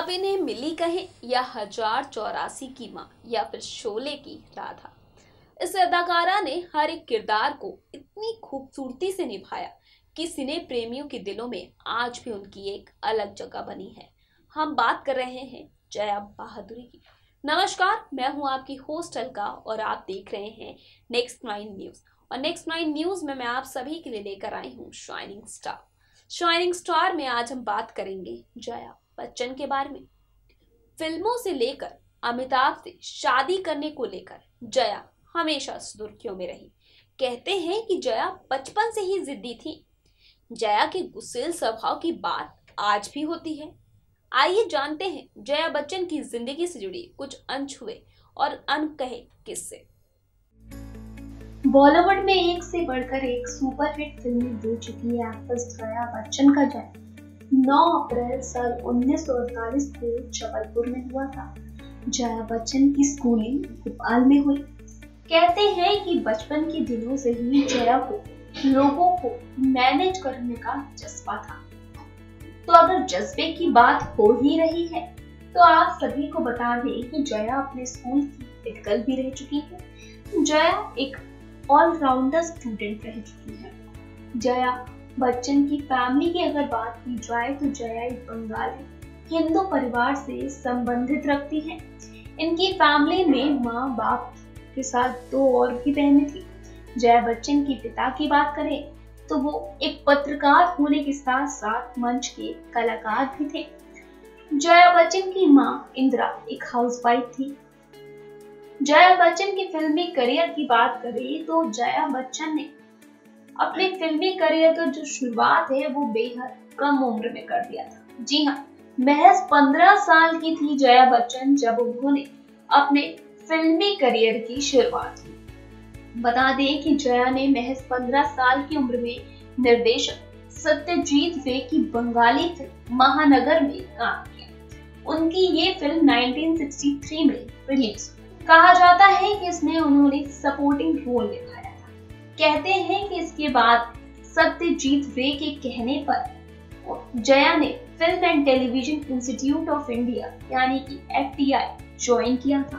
अब इन्हें मिली कहें या 1084 की माँ या फिर शोले की राधा, इस अदाकारा ने हर एक किरदार को इतनी खूबसूरती से निभाया कि सिने प्रेमियों के दिलों में आज भी उनकी एक अलग जगह बनी है। हम बात कर रहे हैं जया बहादुरी की। नमस्कार, मैं हूं आपकी होस्ट अलका और आप देख रहे हैं नेक्स्ट 9 न्यूज। और नेक्स्ट 9 न्यूज में मैं आप सभी के लिए लेकर आई हूं शाइनिंग स्टार। शाइनिंग स्टार में आज हम बात करेंगे जया बच्चन के बारे में। फिल्मों से लेकर अमिताभ से शादी करने को लेकर जया हमेशा सुर्खियों में रही। कहते हैं कि जया बचपन से ही जिद्दी थी। जया के गुस्सेल स्वभाव की बात आज भी होती है। आइए जानते हैं जया बच्चन की जिंदगी से जुड़ी कुछ अनछुए और अनकहे किस्से। बॉलीवुड में एक से बढ़कर एक सुपरहिट फिल्में दे चुकी है एक्ट्रेस जया बच्चन का जन्म 9 अप्रैल साल 1948 को जबलपुर में हुआ था। जया बच्चन की स्कूलिंग भोपाल में हुई। कहते हैं कि बचपन के दिनों से ही जया को लोगों को मैनेज करने का जज्बा था। तो अगर जज्बे की बात हो ही रही है तो आप सभी को बता दें कि जया अपने स्कूल की हेड गर्ल भी रह चुकी है। जया एक ऑलराउंडर स्टूडेंट रह चुकी है। जया बच्चन की फैमिली की अगर बात की जाए तो जया एक बंगाली हिंदू परिवार से संबंधित रखती है। इनकी फैमिली में माँ बाप के साथ 2 और भी बहनें थी। जया बच्चन के पिता की बात करें तो वो एक पत्रकार होने के साथ साथ मंच के कलाकार भी थे। जया बच्चन की माँ इंदिरा एक हाउसवाइफ थी। जया बच्चन के फिल्मी करियर की बात करें तो जया बच्चन ने अपने फिल्मी करियर का जो शुरुआत है वो बेहद कम उम्र में कर दिया था। जी हाँ, महज 15 साल की थी जया बच्चन जब उन्होंने अपने फिल्मी करियर की शुरुआत की। बता दें कि जया ने महज 15 साल की उम्र में निर्देशक सत्यजीत रे की बंगाली फिल्म महानगर में काम किया। उनकी ये फिल्म 1963 में रिलीज। कहा जाता है कि इसमें उन्होंने सपोर्टिंग रोल निभाया था। कहते हैं कि इसके बाद सत्यजीत रे के कहने पर जया ने film and television institute of India यानी कि FTI ज्वाइन किया था।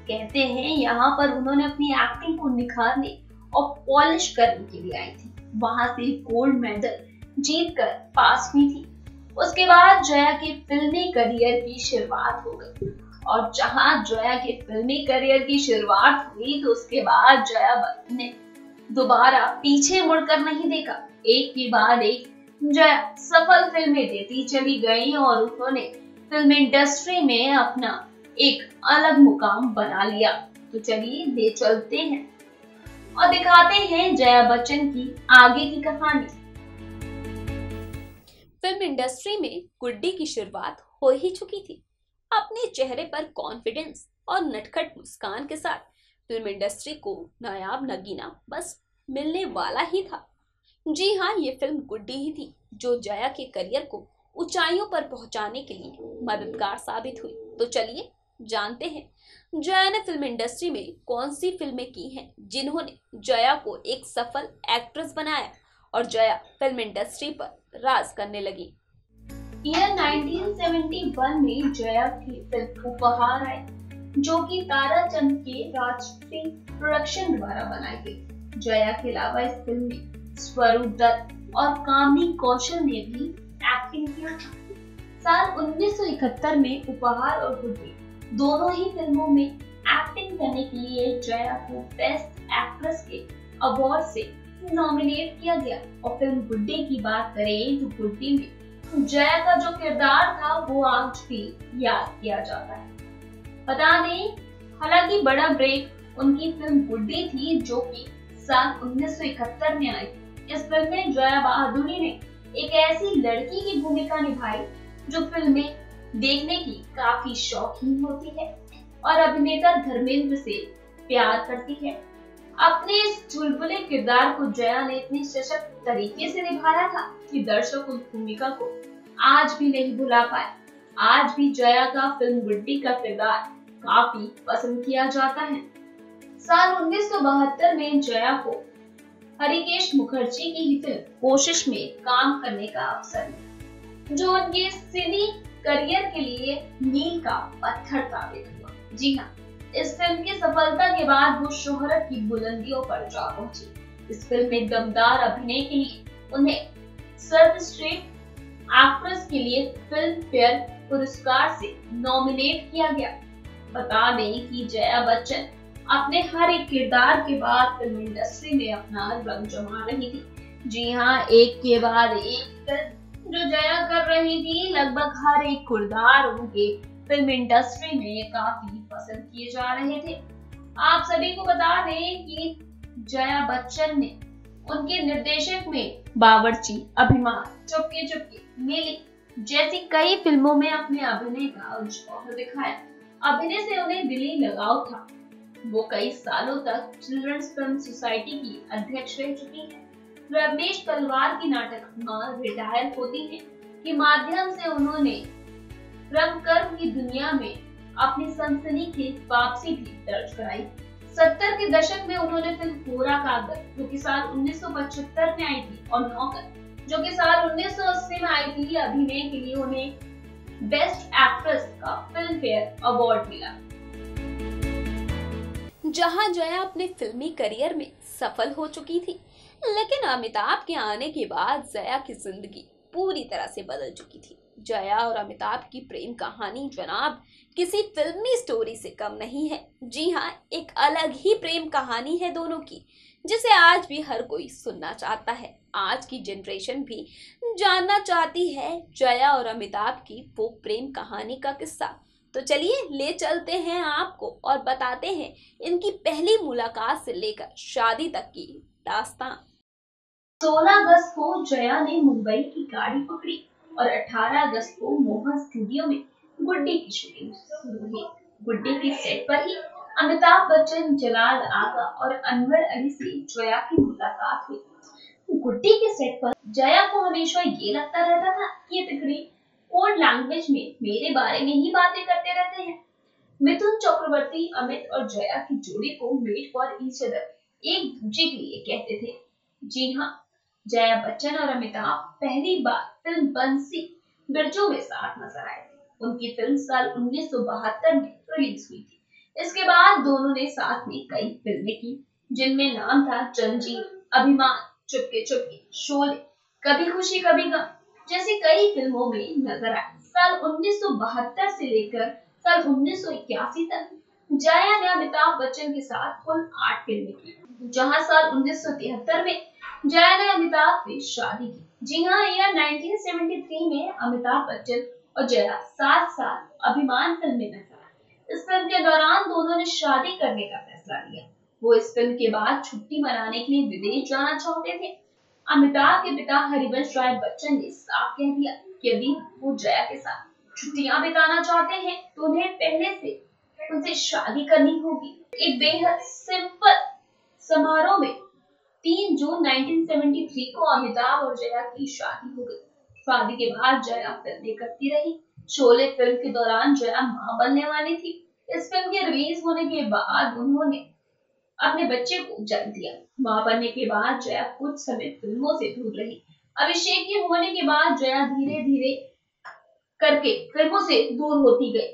कहते हैं यहाँ पर उन्होंने अपनी एक्टिंग को निखारने और पॉलिश करने के लिए आई थी। वहां से गोल्ड मेडल जीतकर पास हुई थी। उसके बाद जया के फिल्मी करियर की शुरुआत हो गई और जहां जया के फिल्मी करियर की शुरुआत हुई तो उसके बाद जया ने दोबारा पीछे मुड़कर नहीं देखा। एक के बाद एक जया सफल फिल्में देती चली गई और उन्होंने फिल्म इंडस्ट्री में अपना एक अलग मुकाम बना लिया। तो चलिए ले चलते हैं और दिखाते हैं जया बच्चन की आगे की कहानी। फिल्म इंडस्ट्री में गुड्डी की शुरुआत हो ही चुकी थी। अपने चेहरे पर कॉन्फिडेंस और नटखट मुस्कान के साथ फिल्म इंडस्ट्री को नायाब नगीना बस मिलने वाला ही था। जी हाँ, ये फिल्म गुड्डी ही थी जो जया के करियर को ऊंचाइयों पर पहुंचाने के लिए मददगार साबित हुई। तो चलिए जानते हैं जया ने फिल्म इंडस्ट्री में कौन सी फिल्में की हैं जिन्होंने जया को एक सफल एक्ट्रेस बनाया और जया फिल्म इंडस्ट्री पर राज करने लगी। ईयर 1971 में जया की फिल्म उपहार आई जो कि ताराचंद के राजश्री प्रोडक्शन द्वारा बनाई गई। जया के अलावा इस फिल्म में स्वरूप दत्त और कामिनी कौशल ने भी एक्टिंग किया था। साल 1971 में उपहार और गुड्डी दोनों ही फिल्मों में एक्टिंग करने के लिए जया को बेस्ट एक्ट्रेस के अवार्ड से नॉमिनेट किया गया। और फिल्म गुड्डी की बात करें तो गुड्डी में जया का जो किरदार था वो आज भी याद किया जाता है। बता दें, हालांकि बड़ा ब्रेक उनकी फिल्म गुड्डी थी जो कि साल 1971 में आई। इस फिल्म में जया बहादुरी ने एक ऐसी लड़की की भूमिका निभाई जो फिल्में देखने की काफी शौकीन होती है और अभिनेता धर्मेंद्र से प्यार करती है। अपने इस चुलबुले किरदार को जया ने इतनी सशक्त तरीके से निभाया था कि दर्शक उस भूमिका को आज भी नहीं भुला पाए। आज भी जया का फिल्म गुड्डी का किरदार काफी पसंद किया जाता है। साल 1972 में जया को हरिकेश मुखर्जी की ही फिल्म कोशिश में काम करने का अवसर मिला, जो उनके सिनी करियर के लिए मील का पत्थर साबित हुआ। जी हाँ, इस फिल्म की सफलता के बाद वो शोहरत की बुलंदियों पर जा पहुंची। इस फिल्म में दमदार अभिनय के लिए उन्हें सर्वश्रेष्ठ एक्ट्रेस के लिए फिल्म फेयर पुरस्कार से नॉमिनेट किया गया। बता दें कि जया बच्चन अपने हर एक किरदार के बाद फिल्म इंडस्ट्री में अपना रंग जमा रही थी। जी हाँ, एक के बाद एक फिल्म जो जया कर रही थी, लगभग हर एक किरदार उनके फिल्म इंडस्ट्री में काफी पसंद किए जा रहे थे। आप सभी को बता दें कि जया बच्चन ने उनके निर्देशक में बावर्ची, अभिमान, चुपके चुपके, मिली जैसी कई फिल्मों में अपने अभिनय का जौहर दिखाया। अभिनय से उन्हें दिली लगाव था। वो कई सालों तक चिल्ड्रंस फिल्म सोसाइटी की अध्यक्ष रह चुकी हैं। रमेश तलवार की नाटक मां रिटायर होती है के माध्यम से उन्होंने रंगकर्म की दुनिया में अपनी सनसनीखेज वापसी भी दर्ज कराई। 70 के दशक में उन्होंने फिल्म कोरा कागज, जो कि साल 1975 में आई थी, और नौकर, जो कि साल 1980 में आई थी, अभिनय के लिए उन्हें बेस्ट एक्ट्रेस का फिल्म फेयर अवार्ड मिला। जहां जया अपने फिल्मी करियर में सफल हो चुकी थी, लेकिन अमिताभ के आने के बाद जया की जिंदगी पूरी तरह से बदल चुकी थी। जया और अमिताभ की प्रेम कहानी जनाब किसी फिल्मी स्टोरी से कम नहीं है। जी हाँ, एक अलग ही प्रेम कहानी है दोनों की, जिसे आज भी हर कोई सुनना चाहता है। आज की जनरेशन भी जानना चाहती है जया और अमिताभ की वो प्रेम कहानी का किस्सा। तो चलिए ले चलते हैं आपको और बताते हैं इनकी पहली मुलाकात से लेकर शादी तक की दास्तान। 16 अगस्त को जया ने मुंबई की गाड़ी पकड़ी और 18 अगस्त को मोहन स्टूडियो में गुड्डी की शूटिंग शुरू हुई। गुड्डी के सेट पर ही अमिताभ बच्चन, जलाल आगा और अनवर अली से जया की मुलाकात हुई। गुड्डी के सेट पर जया को हमेशा ये लगता रहता था कि ये तिकड़ी कोड लैंग्वेज में मेरे बारे में ही बातें करते रहते हैं। मिथुन चक्रवर्ती अमित और जया की जोड़ी को मेड फॉर ईच अदर एक दूसरे के लिए कहते थे। जी हाँ, जया बच्चन और अमिताभ पहली बार फिल्म बंसी बिरजू में साथ नजर आए थे। उनकी फिल्म साल 1972 में रिलीज हुई थी। इसके बाद दोनों ने साथ में कई फिल्में की, जिनमें नाम था जंजीर, अभिमान, चुपके चुपके, शोले, कभी खुशी कभी गम जैसी कई फिल्मों में नजर आए। साल 1972 से लेकर साल 1981 तक जया ने अमिताभ बच्चन के साथ कुल 8 फिल्में की, जहां साल 1973 में जया ने अमिताभ से शादी की। जी हाँ, ईयर 1973 में अमिताभ बच्चन और जया साथ साथ अभिमान फिल्म में नजर आए। इस फिल्म के दौरान दोनों ने शादी करने का फैसला लिया। वो इस फिल्म के बाद छुट्टी मनाने के लिए विदेश जाना चाहते थे। अमिताभ के पिता हरिवंश राय बच्चन ने साफ कह दिया कि यदि वो जया के साथ छुट्टियां बिताना चाहते हैं तो उन्हें पहले से उनसे शादी करनी होगी। एक बेहद सिंपल समारोह में 3 जून 1973 को अमिताभ और जया की शादी हो गई। शादी के बाद जया फिल्में करती रही। शोले फिल्म के दौरान जया मां बनने वाली थी। इस फिल्म के रिलीज होने के बाद उन्होंने अपने बच्चे को जन्म दिया। मां बनने के बाद जया कुछ समय फिल्मों से दूर रही। अभिषेक के होने के बाद जया धीरे धीरे करके फिल्मों से दूर होती गई।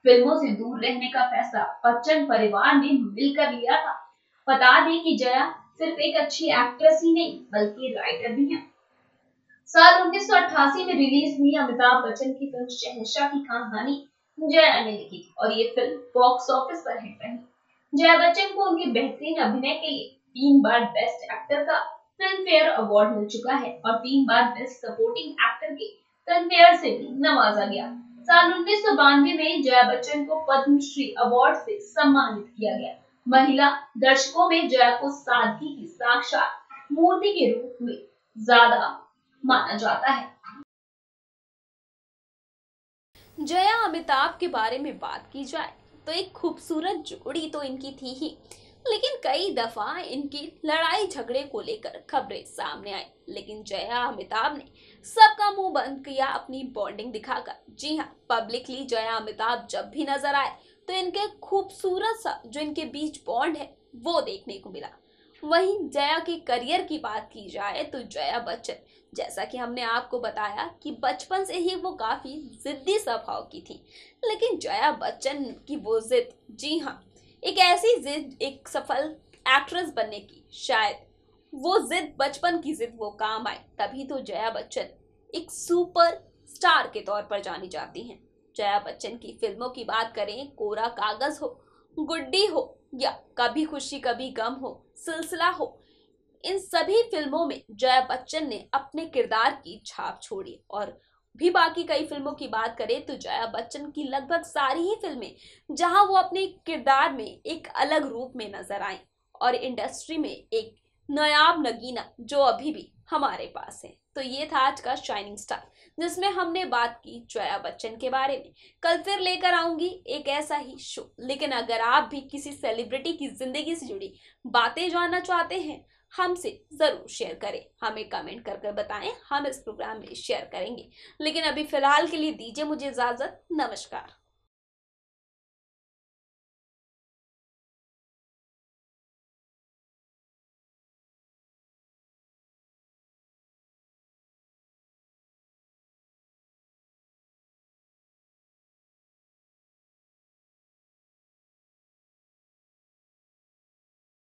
फिल्मों से दूर रहने का फैसला बच्चन परिवार ने मिलकर लिया था। बता दें कि जया सिर्फ एक अच्छी एक्ट्रेस ही नहीं बल्कि राइटर भी है। साल 1988 में रिलीज हुई अमिताभ बच्चन की फिल्म शहंशाह की कहानी जया ने लिखी थी और ये फिल्म बॉक्स ऑफिस पर हिट रही। जया बच्चन को उनके बेहतरीन अभिनय के लिए 3 बार बेस्ट एक्टर का फिल्म फेयर अवार्ड मिल चुका है और 3 बार बेस्ट सपोर्टिंग एक्टर के फिल्म फेयर से भी नवाजा गया। साल 1992 में जया बच्चन को पद्मश्री अवार्ड से सम्मानित किया गया। महिला दर्शकों में जया को सादगी की साक्षात मूर्ति के रूप में ज्यादा माना जाता है। जया अमिताभ के बारे में बात की जाए तो एक खूबसूरत जोड़ी तो इनकी थी ही, लेकिन कई दफा इनकी लड़ाई झगड़े को लेकर खबरें सामने आई। लेकिन जया अमिताभ ने सबका मुंह बंद किया अपनी बॉन्डिंग दिखाकर। जी हाँ, पब्लिकली जया अमिताभ जब भी नजर आए तो इनके खूबसूरत सा जो इनके बीच बॉन्ड है वो देखने को मिला। वहीं जया के करियर की बात की जाए तो जया बच्चन, जैसा कि हमने आपको बताया कि बचपन से ही वो काफी जिद्दी स्वभाव की थी। लेकिन जया बच्चन की वो जिद, जी हाँ, एक ऐसी जिद, एक सफल एक्ट्रेस बनने की, शायद वो जिद, बचपन की जिद वो काम आए, तभी तो जया बच्चन एक सुपर स्टार के तौर पर जानी जाती हैं। जया बच्चन की फिल्मों की बात करें, कोरा कागज हो, गुड्डी हो, या कभी खुशी कभी गम हो, सिलसिला हो, इन सभी फिल्मों में जया बच्चन ने अपने किरदार की छाप छोड़ी। और भी बाकी कई फिल्मों की बात करें तो जया बच्चन की लगभग सारी ही फिल्में जहां वो अपने किरदार में एक अलग रूप में नजर आई और इंडस्ट्री में एक नायाब नगीना जो अभी भी हमारे पास है। तो ये था आज का शाइनिंग स्टार, जिसमें हमने बात की जया बच्चन के बारे में। कल फिर लेकर आऊंगी एक ऐसा ही शो, लेकिन अगर आप भी किसी सेलिब्रिटी की जिंदगी से जुड़ी बातें जानना चाहते हैं, हमसे जरूर शेयर करें, हमें कमेंट कर बताएं, हम इस प्रोग्राम में शेयर करेंगे। लेकिन अभी फिलहाल के लिए दीजिए मुझे इजाजत, नमस्कार।